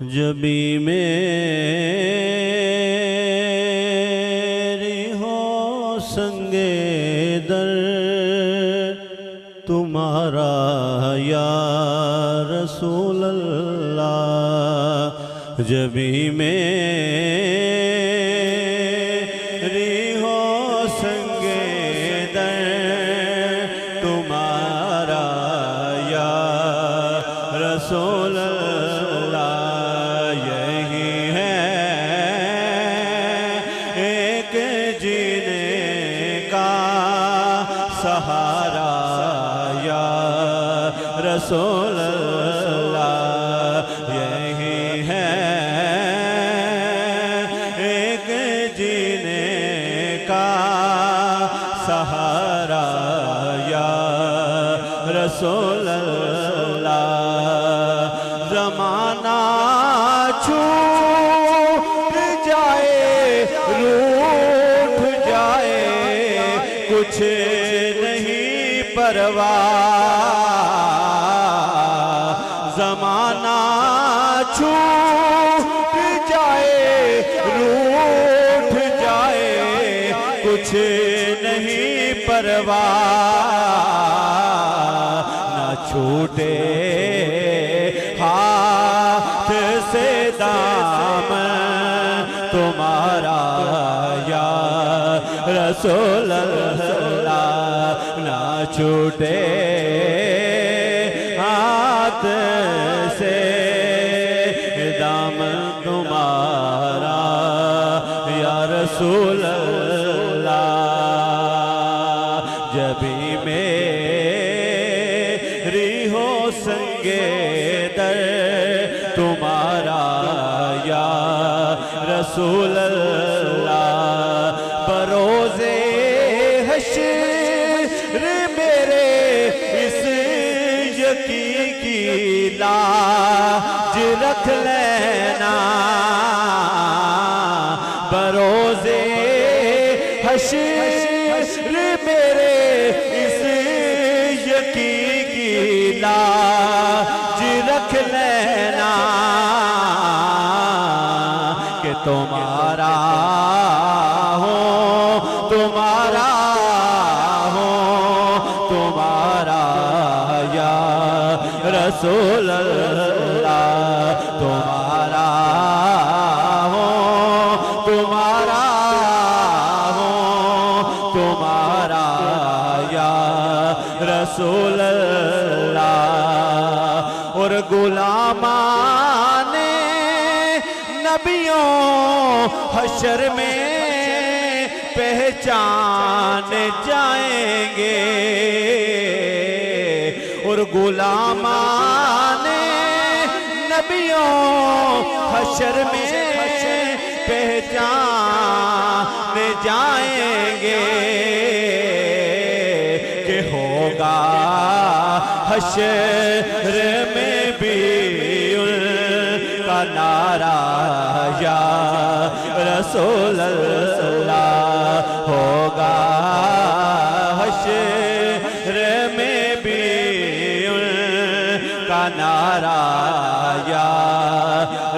जबी मेरी हो संगे दर तुम्हारा या रसूल अल्लाह। जबी मेरी हो संगे दर तुम्हारा या रसूल सहारा या रसूल अल्लाह। यही है एक जीने का सहारा या रसूल अल्लाह। ज़माना छूट जाए रूठ जाए कुछ परवाह। ज़माना छूट जाए रूठ जाए कुछ नहीं परवाह। न छूटे हाथ से दामन तुम्हारा या रसूल अल्लाह। ना छूटे हाथ से दामन तुम्हारा या रसूल अल्लाह। जबी मेरी हो संगे दर तुम्हारा या रसूल अल्लाह। बरोज़े हश्र मेरे इस यकीन की लाज रख लेना। बरोज़े हश्र मेरे इस यकीन की लाज रख लेना कि तुम्हारा हो तुम्हारा या रसूल अल्लाह। तुम्हारा हो तुम्हारा या रसूल अल्लाह। और गुलामाने नबियों हशर में पहचान जाएंगे। और गुलामाने नबियों हशर में पहचान जाएंगे कि होगा हशर में भी उनका नारा या रसूल अल्लाह। होगा हशर में भी उनका नारा या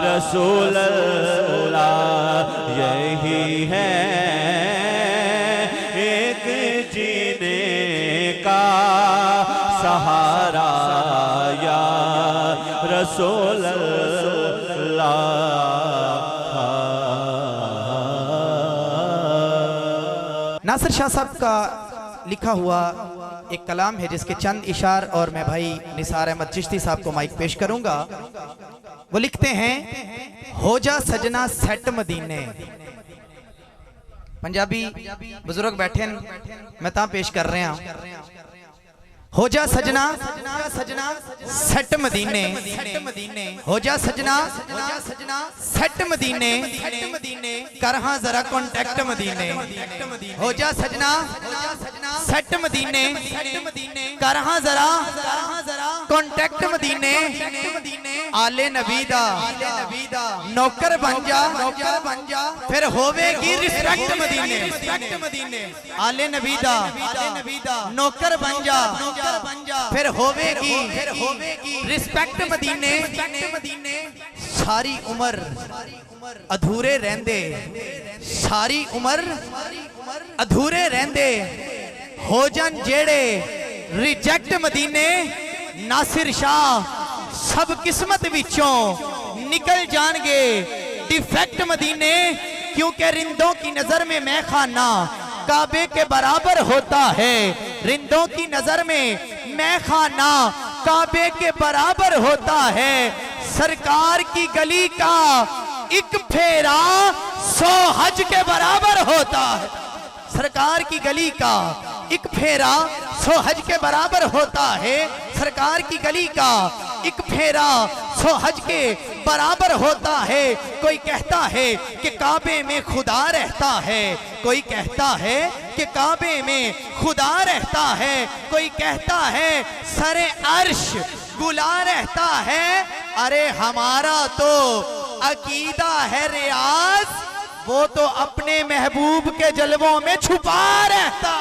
रसूल अल्लाह। यही है एक जीने का सहारा या रसूल अल्लाह। नासिर शाह साहब का लिखा हुआ एक कलाम है जिसके चंद इशार और मैं भाई निसार अहमद चिश्ती साहब को माइक पेश करूंगा। वो लिखते हैं, हो जा सजना सेट मदीने। पंजाबी बुजुर्ग बैठे मैं ता पेश कर रहे हैं। हो जा सजना सेट मदीने, हो जा सजना सेट मदीने, कर हाँ जरा कॉन्टैक्ट मदीने। हो जा सजना सेट मदीने, कर हाँ जरा कॉन्टैक्ट मदीने। आले नबी दा नौकर बन जा फिर होवेगी रिस्पेक्ट मदीने। आले नबी दा नौकर बन जा फिर होवेगी रिस्पेक्ट मदीने सारी उम्र अधूरे रहंदे सारी उम्र अधूरे रहंदे हो जन जेड़े रिजेक्ट मदीने नासिर शाह सब किस्मत विचों निकल जाएंगे डिफेक्ट मदीने क्योंकि रिंदों की नजर में मैं खाना काबे के बराबर होता है रिंदों की नजर में मैं खाना काबे के बराबर होता है सरकार की गली का एक फेरा 100 हज के बराबर होता है सरकार की गली का एक फेरा 100 हज के बराबर होता है सरकार की गली का एक फेरा 100 हज के बराबर होता है कोई कहता है कि काबे में खुदा रहता है कोई कहता है कि काबे में खुदा रहता है कोई कहता है सरे अर्श गुला रहता है अरे हमारा तो अकीदा है रियाज वो तो अपने महबूब के जलवों में छुपा रहता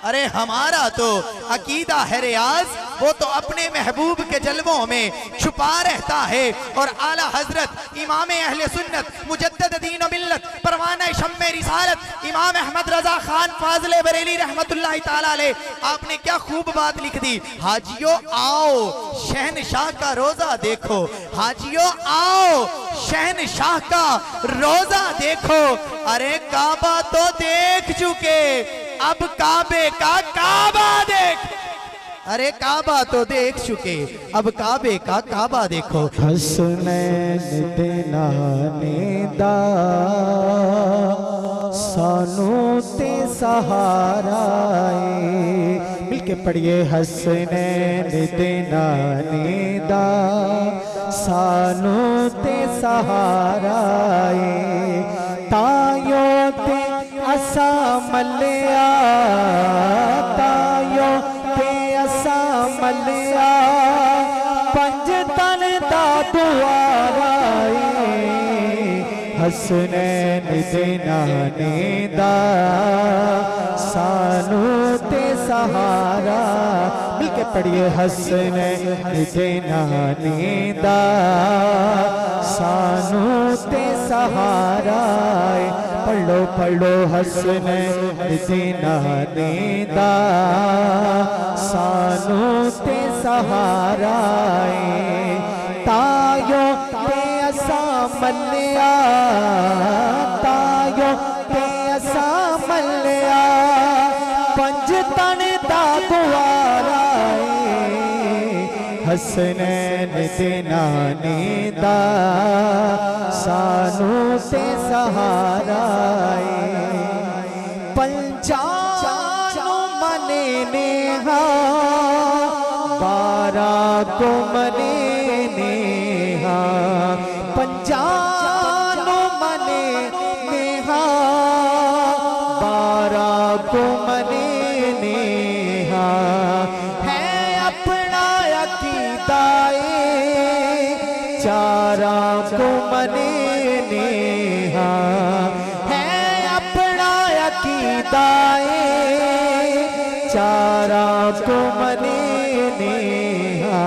अरे हमारा तो अकीदा है रियाज वो तो अपने महबूब के जलवों में छुपा रहता है और आला हजरत इमाम अहले सुन्नत मुजद्दिद दीन व मिल्लत परवाना शम्मे रिसालत इमाम अहमद रजा खान फाजले बरेली रहमतुल्लाह ताला अलैह आपने क्या खूब बात लिख दी हाजियों आओ शहनशाह का रोजा देखो हाजियों आओ शहनशाह का रोजा देखो अरे काबा तो देख चुके अब काबे का काबा देख अरे काबा तो देख चुके अब काबे का काबा देखो हसनैन दे नाने दा सानू ते सहारा मिलके पढ़िए हसनैन दे नाने दा सानू ते सहारा तायो ते असा मलिया तायो ते असा मलिया पंज तन दा दुआरा हसनैन दे नाने दा सानू ते सहारा मिलके पढ़िए हसनैन दे नाने दा सानू ते सहारा पढ़ो पढ़ो हसनैन दे नाने दा सानू ते सहारा तायो ते असा मलिया तायो ते असा मलिया पंज तन दा दुआरा हसनैन दे नाने दा सानू ते सहारा पंचानो मने नेहा 12 को मने नेहा पंचानो मने नेहा 12 को मने नेहा है अपना अकीदा चारा को मने नेहा है अपना अकीदा चारा को मने नेहा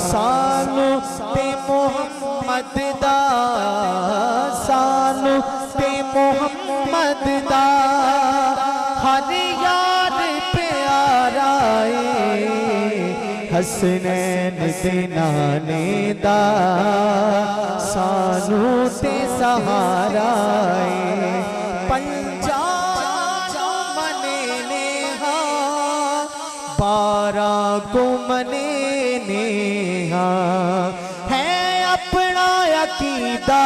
सानू ते मोहम्मद दा सानू ते मोहम्मद दा हर यार प्यारा हसनैन दे नाने दा सानू ते सहारा पंचानो मने नेहा 12 को मने नेहा है अपना अकीदा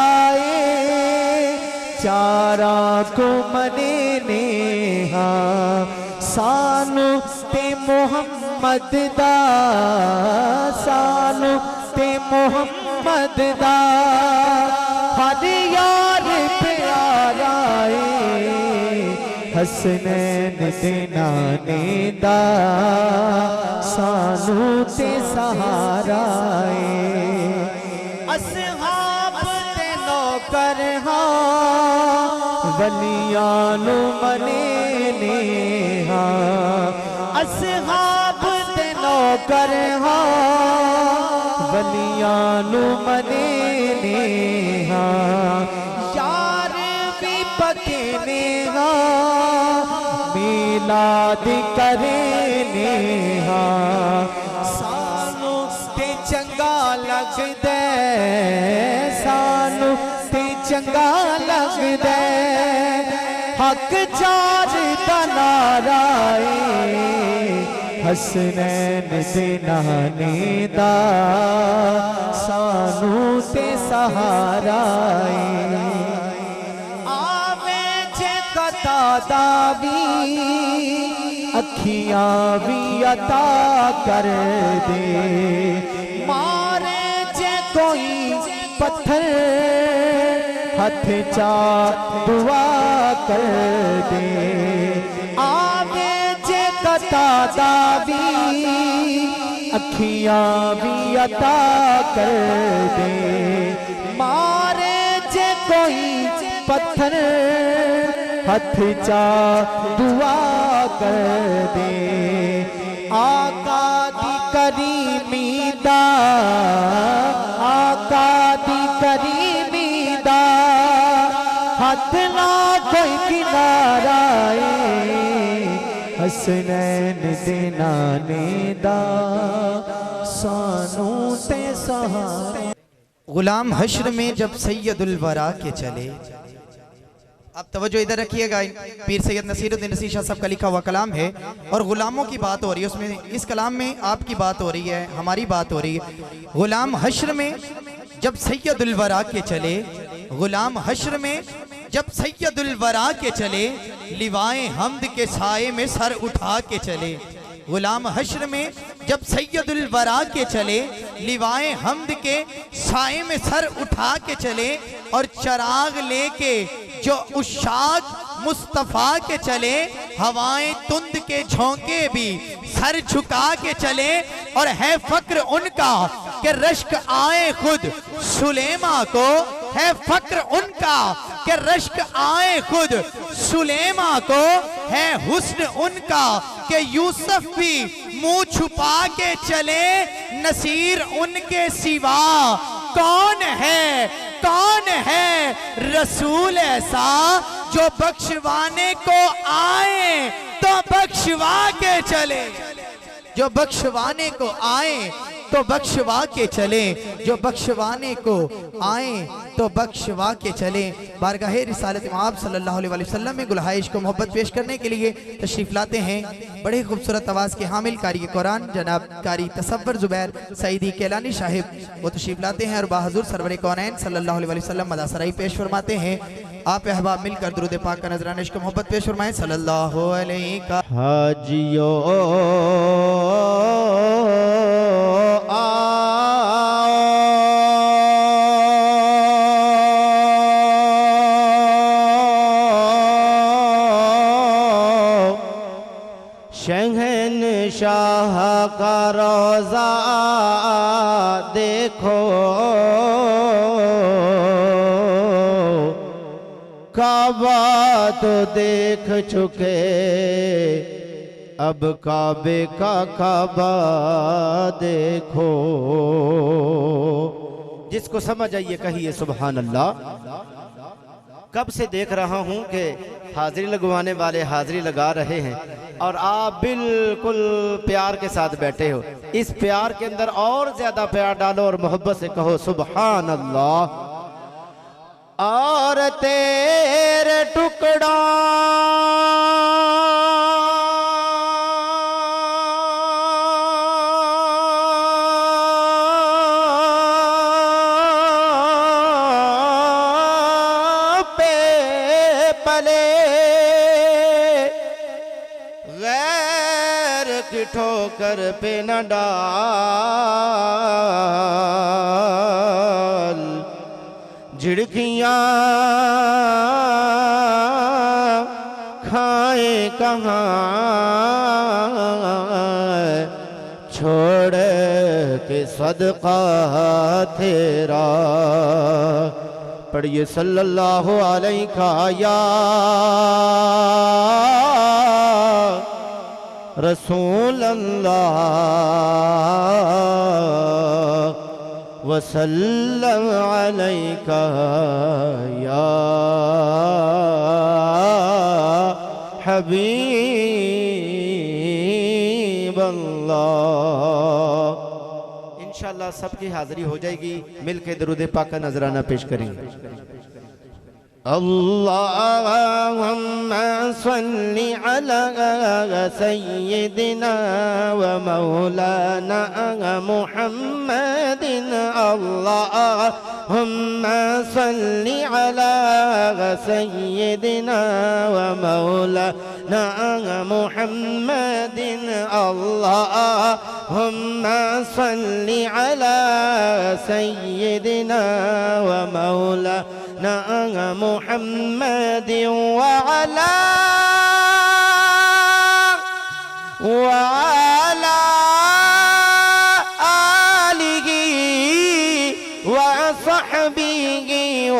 चारा को मने नेहा सानू ते मोहम्मद दा सानू ते मोहम्मद दा हर यार प्यारा हसनैन दे नाने दा सानू ते सहारा असहाब ते नौकर वलियां नु मने नेहा असहाब नौकर हाँ वलियानु मने ने हाँ यार भी पके ने हाँ मिलाद करे ने हाँ सानू ते चंगा लगदे सानू ते चंगा लगदे हक चार दा नारा हसनैन दे नाने दा सानू ते सहारा आवे जे कता दावी अखियां भी अता कर दे मारे जे कोई पत्थर हथ चा दुआ कर दे आवे जे कता दावी अखियां भी अता कर दे मारे जे कोई पत्थर हथ चा दुआ कर दे आका दी करीमी दा आका दी करीमी दा हाथ ना कोई किनारा हसनैन दे नाने दा सानू ते सहारा। गुलाम हश्र में जब सैयदुल वरा के चले, अब तवज्जो इधर रखिएगा, पीर सैयद नसीरुद्दीन नसीर शाह साहब का लिखा हुआ कलाम है और गुलामों की बात हो रही है उसमें। इस कलाम में आपकी बात हो रही है, हमारी बात हो रही है। गुलाम हश्र में जब सैयदुल वरा के चले, गुलाम हश्र में जब सैयदुल वरा के चले, लिवाए हम्द के साए में सर उठा के चले। गुलाम हश्र में जब सैयदुल वरा के चले, लिवाए हम्द के साए में सर उठा के चले और चराग लेके जो उशाक मुस्तफ़ा के चले, हवाएं तुंद के झोंके भी सर झुका के चले। और है फक्र उनका कि रश्क आए खुद सुलेमा को, है फक्र उनका कि रश्क आए खुद सुलेमा को, है हुस्न उनका कि यूसुफ भी मुंह छुपा के चले। नसीर उनके सिवा कौन है रसूल ऐसा जो बख्शवाने को आए तो बख्शवा के चले, जो बख्शवाने को आए तो बख्शवा के चले, जो बख्शवाने को आए तो बख्शवा के चले। बारगाहे रिसालत इमाम सल्लल्लाहु अलैहि वसल्लम में गुलहाइश को मोहब्बत पेश करने के लिए तशरीफ लाते हैं बड़े खूबसूरत आवाज़ के हामिल कारी कुरान जनाब कारी तसव्वुर जुबैर सईदी केलानी साहिब, वो तशरीफ लाते हैं और बाहज़ुर सरवर कौनैन सल्लल्लाहु अलैहि वसल्लम मदासराई पेश फरमाते हैं। आप अहबाब मिलकर दुरूद पाक का नजराना इश्क मोहब्बत पेश फरमाएं सल्लल्लाहु अलैहि का हाजियो शहंशाह का रोज़ा देखो, काबा तो देख चुके अब काबे का काबा देखो। जिसको समझ आइए कहिए सुभान अल्लाह। कब से देख रहा हूं कि हाजिरी लगवाने वाले हाजिरी लगा रहे हैं और आप बिल्कुल प्यार के साथ बैठे हो। इस प्यार के अंदर और ज्यादा प्यार डालो और मोहब्बत से कहो सुभान अल्लाह। और तेरे टुकड़ा पे पले गैर की ठोकर पे न डाल, झिड़कियाँ खाए कहाँ छोड़ के सदका तेरा। पढ़िए सल्लल्लाहु अलैहि या रसूल अल्लाह वसल्लम अलैका या हबीब अल्लाह। इंशाअल्लाह सबकी हाजिरी हो जाएगी। मिल के दरूद पाक का नजराना पेश करेंगे। अल्लाहुम्मा सल्ली अला सय्यिदिना व मौलाना मुहम्मदिन। अल्लाहुम्मा सल्ली अला सय्यिदिना व मौलाना मुहम्मदिन। अल्लाहुम्मा सल्ली अला सय्यिदिना व मौलाना मुहम्मद वअला आलिहि व सहबिहि व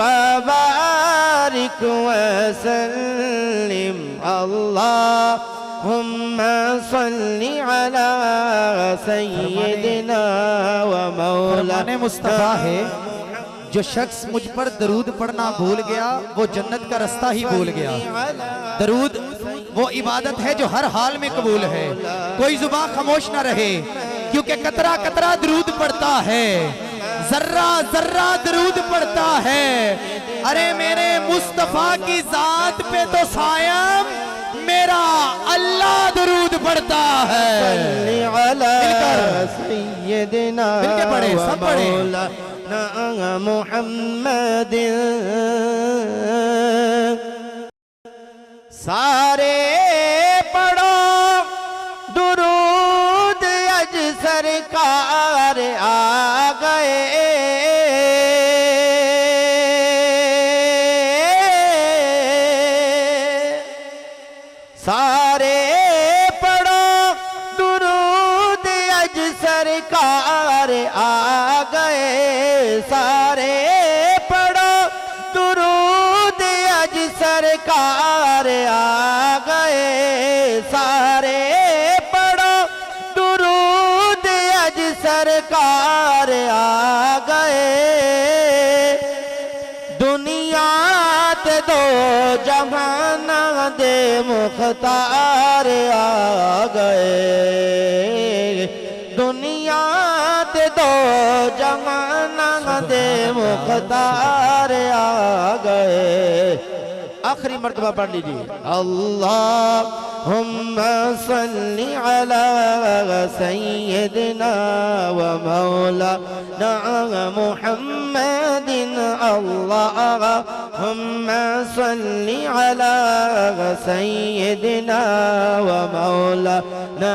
बारिक वसल्लिम। अल्लाहुम्मा सल्ली अला सय्यिदिना व मौलाना मुस्तफा है, जो शख्स मुझ पर दरूद पढ़ना भूल गया वो जन्नत का रास्ता ही भूल गया। दरूद वो इबादत है जो हर हाल में कबूल है। कोई जुबान खामोश ना रहे, क्योंकि कतरा कतरा दरूद पढ़ता है, जर्रा जर्रा दरूद पढ़ता है। अरे मेरे मुस्तफा की जात पे तो सायम मेरा अल्लाह दरूद पढ़ता है। मिलके पढ़े, सब पढ़े। मुहम्मद सारे पढ़ो दुरूद अज सरकार आ गए। सारे पढ़ो दुरूद अज सरकार आ गए। सारे पढ़ो दुरूद अज सरकार आ गए। सारे पढ़ो दुरूद अज सरकार आ गए। दुनिया ते दो जहाना दे मुख्तार आ गए। दुनिया ते दो जहाना दे मुख्तार आ गए। आखिरी मर्तबा पढ़ लीजिए। अल्लाहुम्मा सल्ली अला सय्यिदिना व मौलाना मुहम्मदिन। अल्लाहुम्मा सल्ली अला सय्यिदिना व मौलाना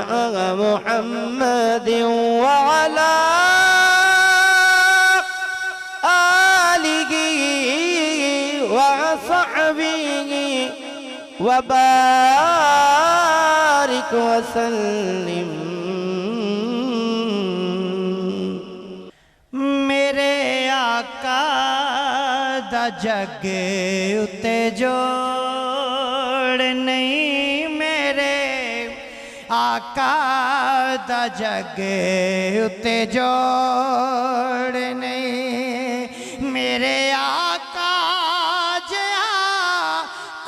मुहम्मदिन व अला आलिहि व सहबिहि व बारिक वसल्लिम। मेरे आका दा जग उते जोड़ नहीं। मेरे आका दा जग उते जोड़ नहीं। मेरे आका जिया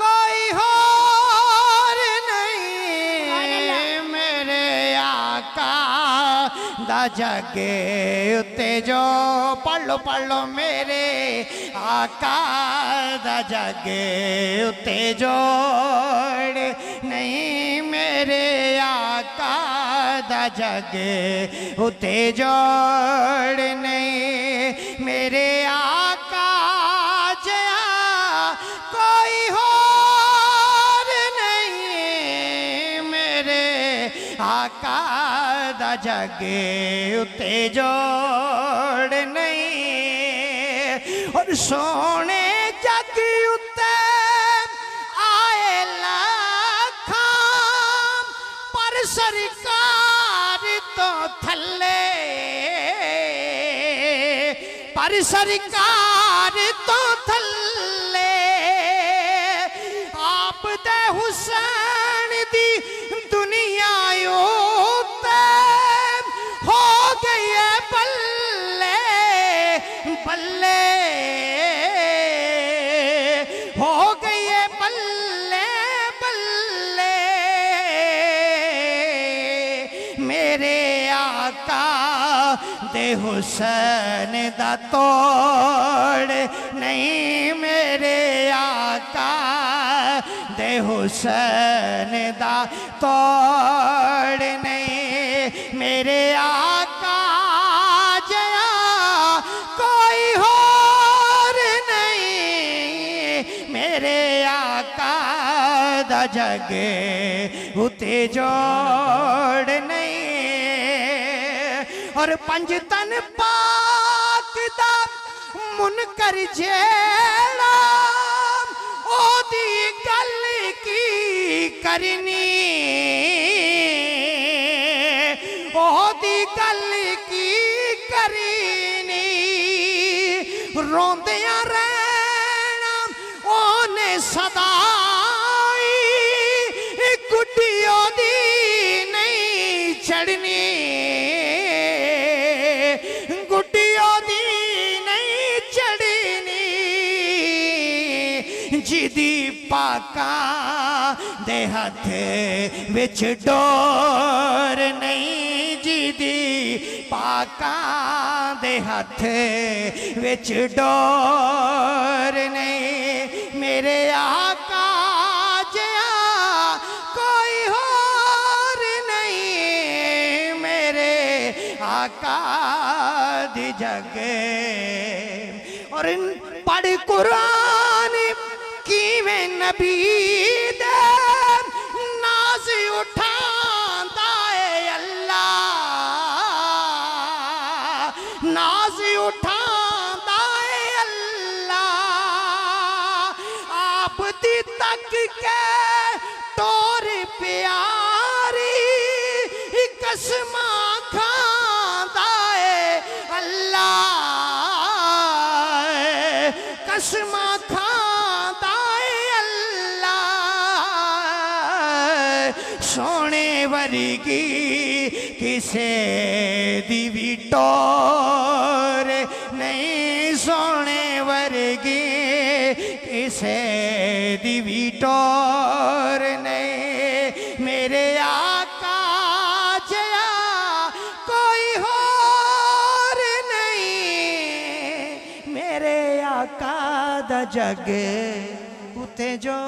कोई होर नहीं। मेरे आका दा जग उते जो पढ़ लो मेरे आका दा जग उते जोड़ नहीं। मेरे आका दा जग उते जोड़ नहीं। मेरे आका जया कोई होर नहीं। मेरे आका दा जग उते जोड़ नहीं। और सोने जग उते आए लाखां पर सरकार तो थल्ले। पर सरकार तो थल्ले आप दे हुसैन दी दुनिया दे हुसैन दा तोड़ नहीं मेरे आका दे हुसैन दा तोड़ नहीं मेरे आका जया कोई होर नहीं मेरे आका दा जगे उते जोड़ नहीं और पंज तन पाक दा मुनकर जेड़ा ओदी गल की करनी ओदी गल की करनी रोंदियां रहना ओने सदाई गुड्डी ओदी नहीं चढ़नी गुड्डी ओदी नहीं चढ़नी जिदी पाका दे हथ विच डोर नहीं जिदी पाका दे हथ विच डोर नहीं मेरे आका जया कोई होर नहीं मेरे आका दी जगे और पढ़ कुरान की में नबी दे नाज उठांदा है अल्लाह नाज उठांदा है अल्लाह आप दी तक के टोर प्यारी कसमा खांदा है अल्लाह कसमा खांदा है अल्लाह सोने वर्गी किसे दी भी टोर नहीं सोने वर्गी किसे दी भी टोर नहीं मेरे आका जया कोई होर नहीं मेरे आका दा जग उते जो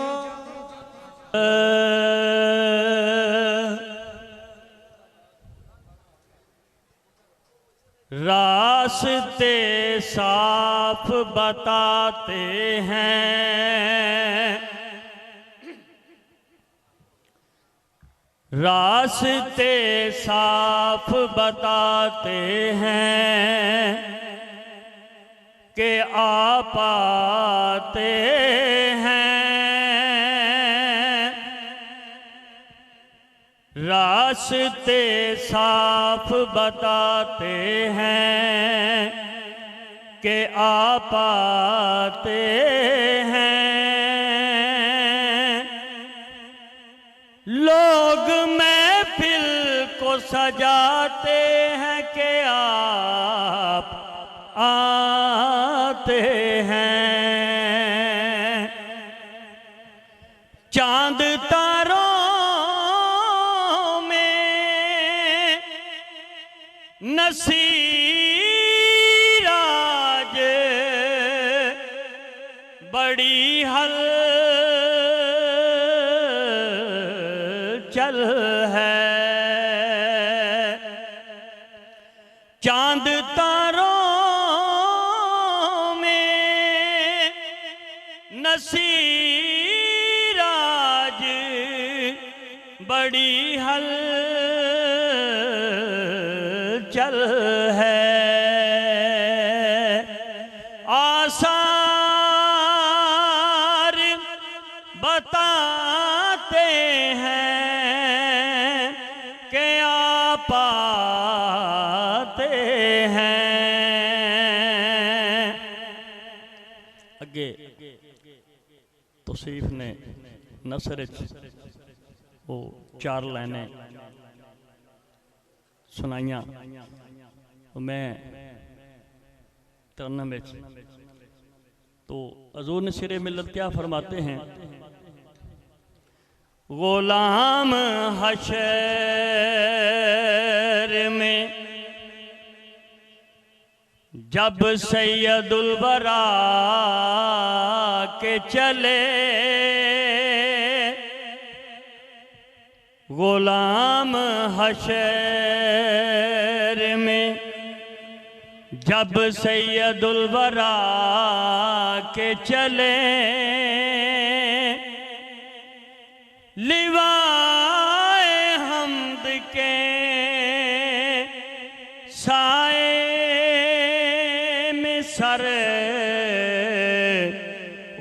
रास्ते साफ बताते हैं रास्ते साफ बताते हैं कि आप आते हैं रास्ते साफ बताते हैं कि आप आते हैं लोग महफिल को सजाते हैं कि आप आते हैं चांद तारों नसीराज बड़ी हलचल है चांद तारों में नसीराज बड़ी हलचल है आसार बताते हैं कि आप आते हैं अगे तौसीफ ने नसर वो 4 लाइनें सुनाइया मैं तरन्नम में तो हज़ूर ने सिरे मिल्लत क्या फरमाते हैं गुलाम हशर में जब सैयदुल वरा के चले गुलाम हशर में, जब सैयदुल वरा के चले लिवाए हम्द के साए में सर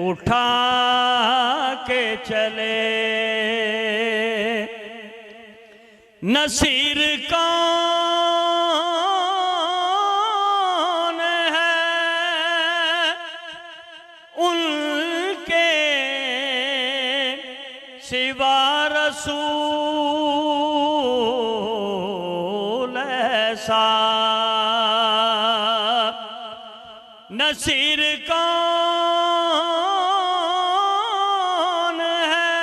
उठा के चले। नसीर कौन है उनके सिवा रसूल ऐसा। नसीर कौन है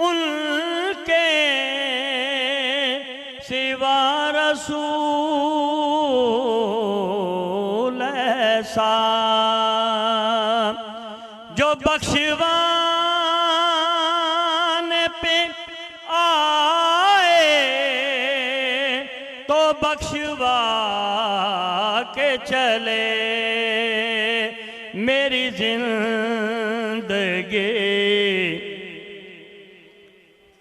उनके सिवा रसूल ऐसा, जो बख्शवाने पे आए तो बख्शवा के चले। मेरी जिंदगी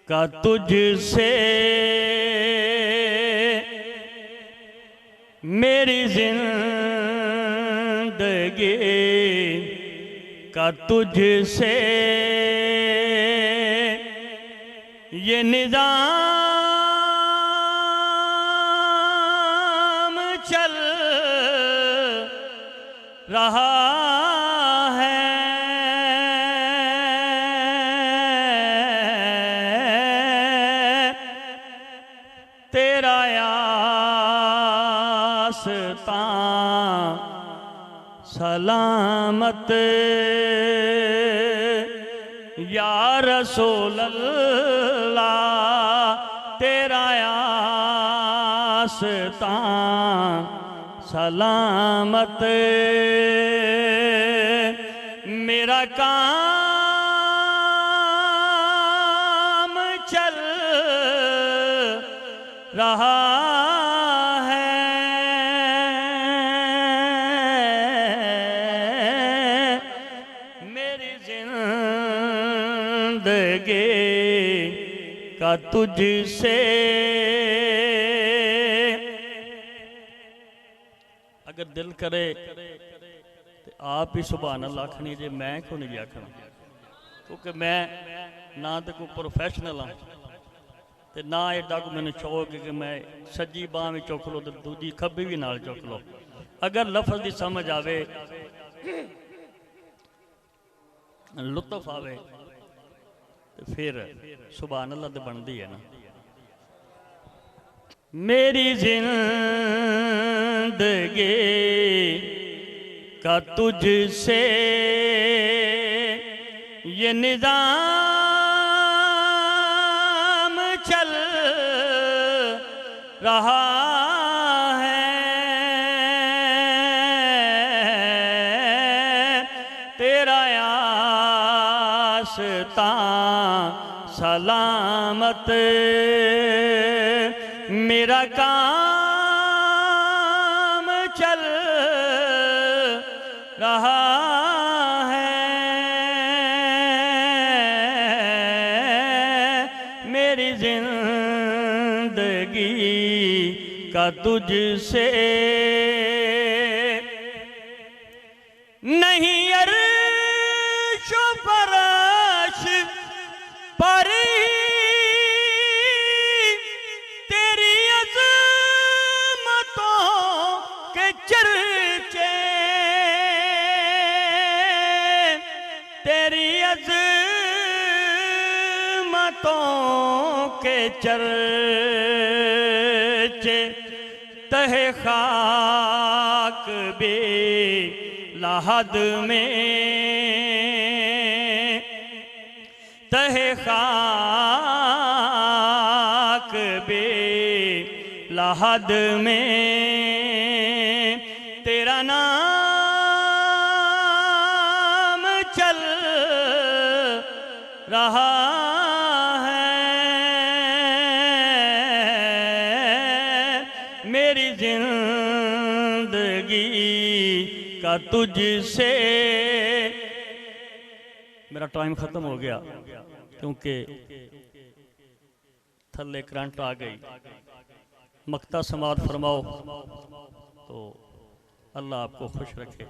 का तुझसे, मेरी जिंदगी का तुझसे ये निज़ाम चल रहा है। तेरा आस्तां सलामत या रसूल अल्लाह, तेरा आस्तां सलामत। मेरा काम चल रहा है। मेरी जिंदगी का तुझसे, अगर दिल करे तो आप ही सुभान अल्लाह आखनी जे, मैं क्यों नहीं आखना, क्योंकि मैं ना तो कोई प्रोफैशनल हाँ ते ना एडा को मैंने शौक है कि मैं सज्जी बाह में चुक लो तो दूजी खब्बी भी नाल चुक लो। अगर लफ्ज़ की समझ आवे, लुत्फ आवे तो फिर सुभान अल्लाह तो बनती है ना। मेरी जिंदगी का तुझसे ये निज़ाम चल रहा है। तेरा आस्तां सलामत, मेरा काम चल रहा है। मेरी जिंदगी का तुझसे नहीं अर्श फरश पर तेरी अज़मतों के चर्चे, तेरी अज़मतों के चर्चे तहे खाक बे लाहद में, तहे खाक बे लाहद में चल रहा है, मेरी जिंदगी का तुझसे। मेरा टाइम ख़त्म हो गया क्योंकि थल्ले करंट आ गई। मक्ता समात फरमाओ तो अल्लाह आपको खुश रखे।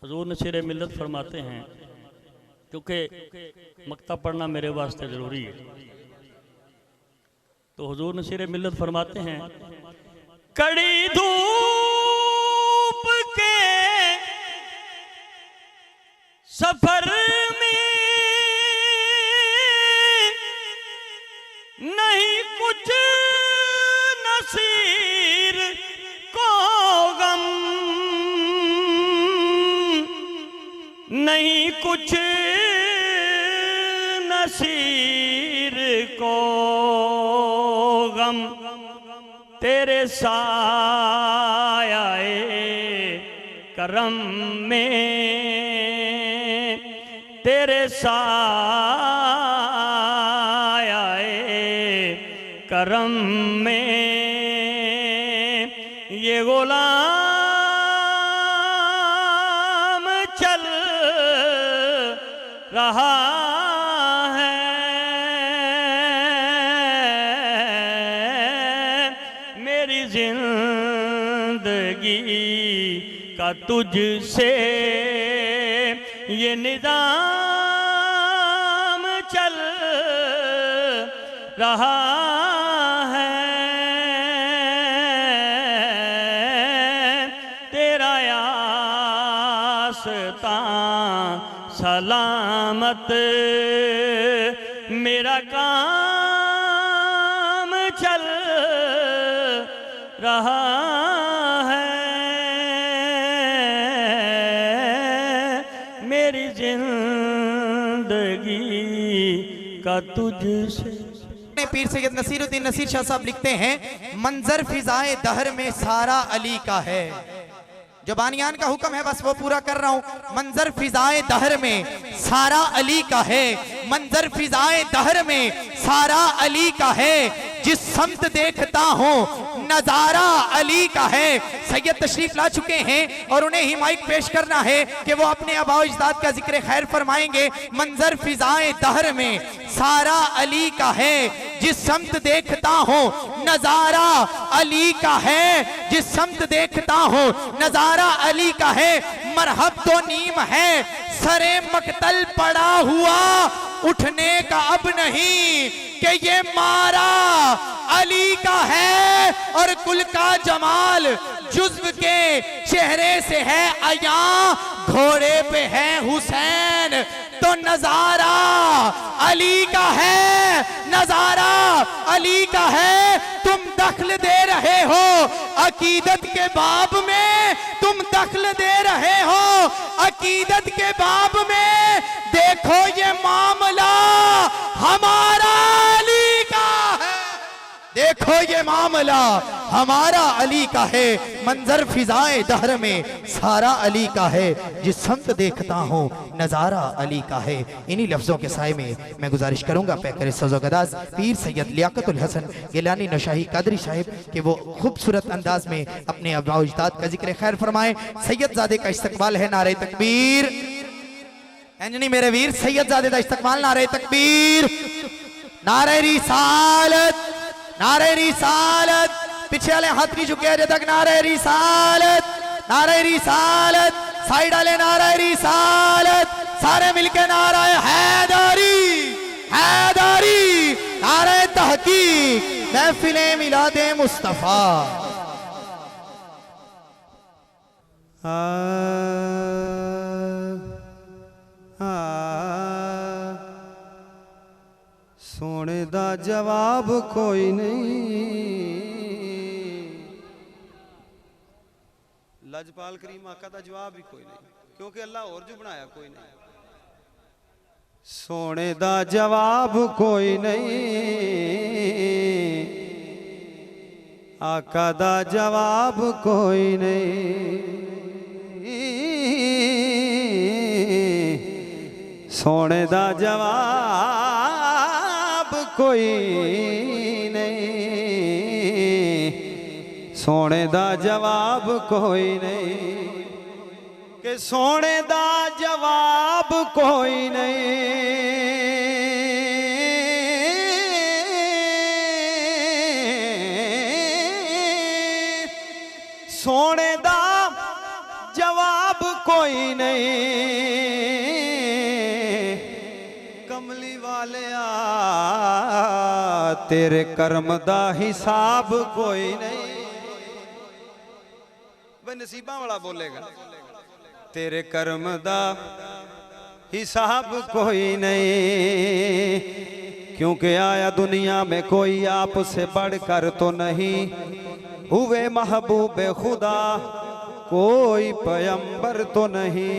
हुजूर नसीर मिल्लत फरमाते हैं, क्योंकि मक्ता पढ़ना मेरे वास्ते ज़रूरी है, तो हुजूर नसीर मिल्लत फरमाते हैं, कड़ी धूप के सफर में नहीं कुछ नसीर को गम, नहीं कुछ नसीर को गम, तेरे साये करम में, तेरे साये करम में ये गुलाम चल रहा है, मेरी जिंदगी का तुझसे ये निज़ाम चल रहा है, तेरा आस्तां सलामत, मेरा काम चल रहा है, मेरी जिंदगी का तुझसे। पीर सैयद नसीरुद्दीन नसीर शाह साहब लिखते हैं, मंजर फिजाए दहर में सारा अली का है। जो बानियान का हुक्म है बस वो पूरा कर रहा हूं। मंजर फिजाए दहर में सारा अली का है, मंजर फिजाए दहर में सारा अली का है, जिस समत देखता हूं नजारा अली का है। सैयद तशरीफ ला चुके हैं और उन्हें ही माइक पेश करना है कि वो अपने आबाओ अजदाद का जिक्र खैर फरमाएंगे। मंजर फिजाए दहर में सारा अली का है, जिस समत देखता हूं नजारा अली का है, जिस समत देखता हूं नजारा अली का है। मरहब तो नीम है सरे मकतल पड़ा हुआ, उठने का अब नहीं कि ये मारा अली का है, और कुल का जमाल जुज्व के चेहरे से है अया, घोड़े पे है हुसैन तो नजारा अली का है, नजारा अली का है। तुम दखल दे रहे हो अकीदत के बाब में, तुम दखल दे रहे हो अकीदत के बाब में, देखो ये मामला हमारा अली का है, देखो ये मामला हमारा अली का है। मंजर फिजाए दहर में सारा अली का है, जिस संत देखता हूँ नजारा अली का है। इन्हीं लफ्जों के साए में मैं गुजारिश करूंगा पैकर सज़ोगदाज पीर सैयद लियाकतुल हसन गिलानी नशाही कादरी साहिब कि वो खूबसूरत अंदाज में अपने आबाओ अजदाद का जिक्र खैर फरमाए। सैयदजादे का इस्तकबाल है, नारे तकबीर। एंजनी मेरे वीर, सैयदजादे का इस्तकबाल, नारे तकबीर, नारे रिसालत, नारे रिसालत। पीछे वाले हाथ नहीं झुके अजय तक, नारे रिसालत, नारे रिसालत। साइड वाले नारे रिसालत, सारे मिलके नारा हैदरी, हैदरी, नारे तहकीक, महफिले मिलादे मुस्तफा। सोने दा जवाब कोई नहीं, लजपाल करीम आका दा जवाब भी कोई नहीं, क्योंकि अल्लाह और जो बनाया कोई नहीं। सोने दा जवाब कोई नहीं, आका दा जवाब कोई नहीं। सोने दा जवाब कोई नहीं, सोने दा जवाब कोई नहीं, कि सोने दा जवाब कोई नहीं, सोने दा जवाब कोई नहीं, कमली वाले तेरे कर्म दा हिसाब कोई नहीं। वह नसीबा वाला बोलेगा, तेरे कर्म दा हिसाब कोई नहीं, क्योंकि आया दुनिया में कोई आपसे बढ़कर तो नहीं, हुए महबूब खुदा कोई पैगंबर तो नहीं,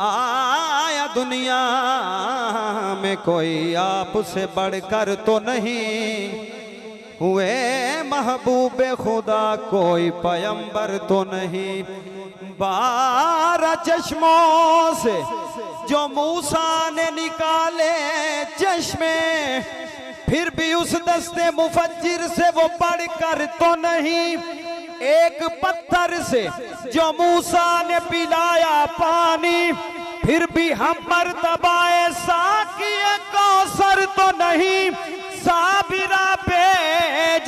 आया दुनिया में कोई आपसे बढ़कर तो नहीं, हुए महबूब खुदा कोई पैगंबर तो नहीं। 12 चश्मों से जो मूसा ने निकाले चश्मे, फिर भी उस दस्ते मुफज्जिर से वो बढ़कर तो नहीं, एक पत्थर से जो मूसा ने पिलाया पानी, फिर भी हम मर्तबाए साकिए कौसर तो नहीं, साबिरा भेज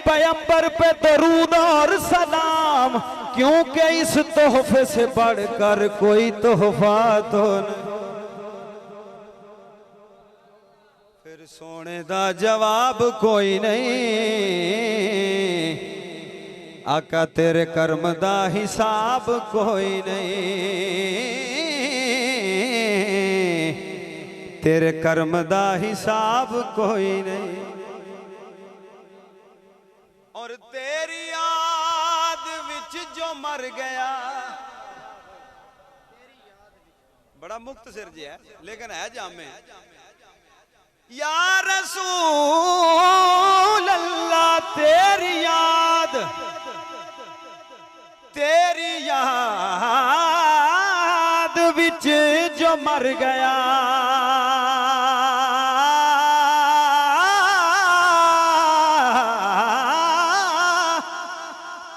पैगंबर पे दरूद और सलाम, क्योंकि इस तोहफे से बढ़कर कोई तोहफा तो नहीं। फिर सोने दा जवाब कोई नहीं, आका तेरे कर्म दा हिसाब कोई नहीं, तेरे कर्म दा हिसाब कोई नहीं। और तेरी याद विच जो मर गया, बड़ा मुख्तसर जी है लेकिन है जामे, या रसूल अल्लाह तेरी याद विच जो मर गया,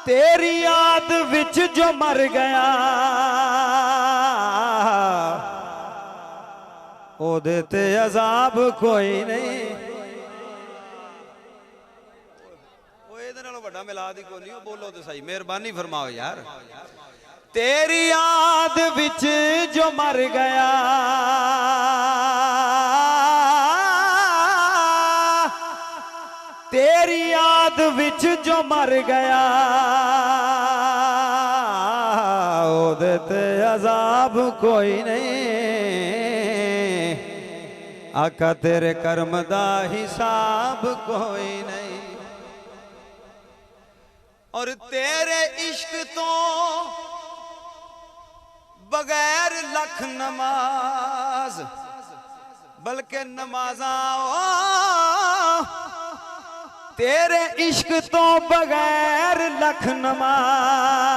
तेरी याद विच जो मर गया, ओदे ते अजाब कोई नहीं। बड़ा मिलाद ही को नहीं, बोलो तो सही, मेहरबानी फरमाओ यार। तेरी याद विच जो मर गया, तेरी याद विच जो मर गया, ओदे ते अजाब कोई नहीं, आका तेरे कर्म दा हिसाब कोई नहीं। और तेरे इश्क तो बगैर लख नमाज, बल्कि नमाजा तेरे इश्क तो बगैर लख नमाज,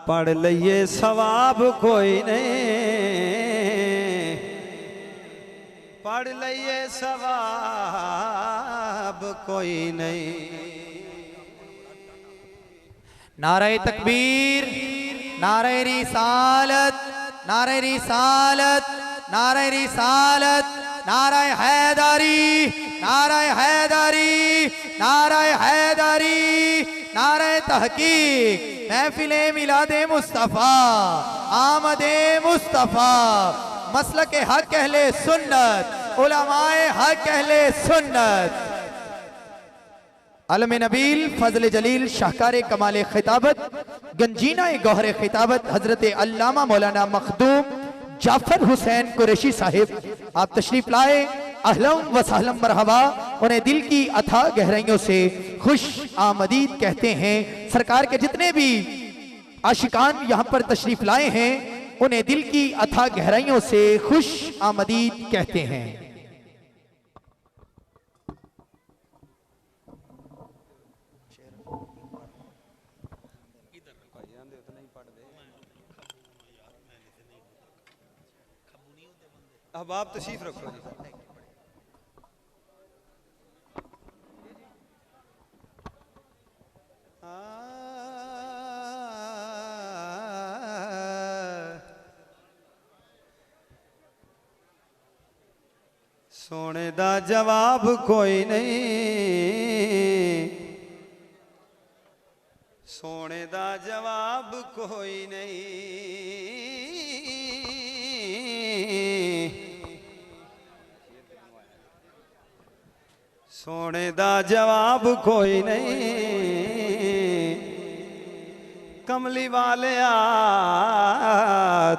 पढ़ लिए सवाब कोई नहीं, पढ़ लिए सवाब कोई नहीं। नारे तकबीर, नारे रिसालत, नारे रिसालत, नारे रिसालत, नारे हैदरी, नारे हैदरी, नारे हैदरी, नारे तहकीक, महफिले मिलादे मुस्तफ़ा, आमदे मुस्तफ़ा, मसलक हक अहले सुन्नत, उलमाए हक अहले सुन्नत। अलम नबील फजल जलील शाहकार कमाल खिताबत गंजीना गौहर खिताबत हजरत अल्लामा मौलाना मखदूम जाफर हुसैन कुरैशी साहिब आप तशरीफ लाए। अहलम व सहलम मरहबा। उन्हें दिल की अथाह गहराइयों से खुश आमदीद कहते हैं। सरकार के जितने भी आशिकान यहाँ पर तशरीफ लाए हैं उन्हें दिल की अथाह गहराइयों से खुश आमदीद कहते हैं। अहबाब तशरीफ रखो जी। सोने दा जवाब कोई नहीं, सोने दा जवाब कोई नहीं, सोने दा जवाब कोई नहीं, कमली वालिया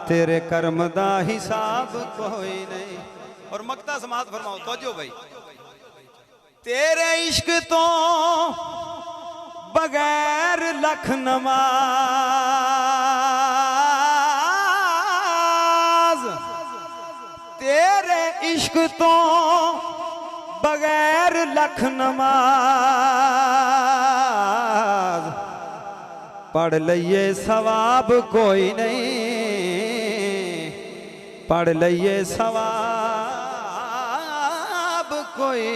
तेरे कर्म दा हिसाब कोई नहीं। और मक्ता समात फरमाओ तोजो भाई। तेरे इश्क तो बगैर लख नमाज, तेरे इश्क तो बगैर लख नमाज, पढ़ लइए सवाब कोई नहीं, पढ़ लइए सवाब कोई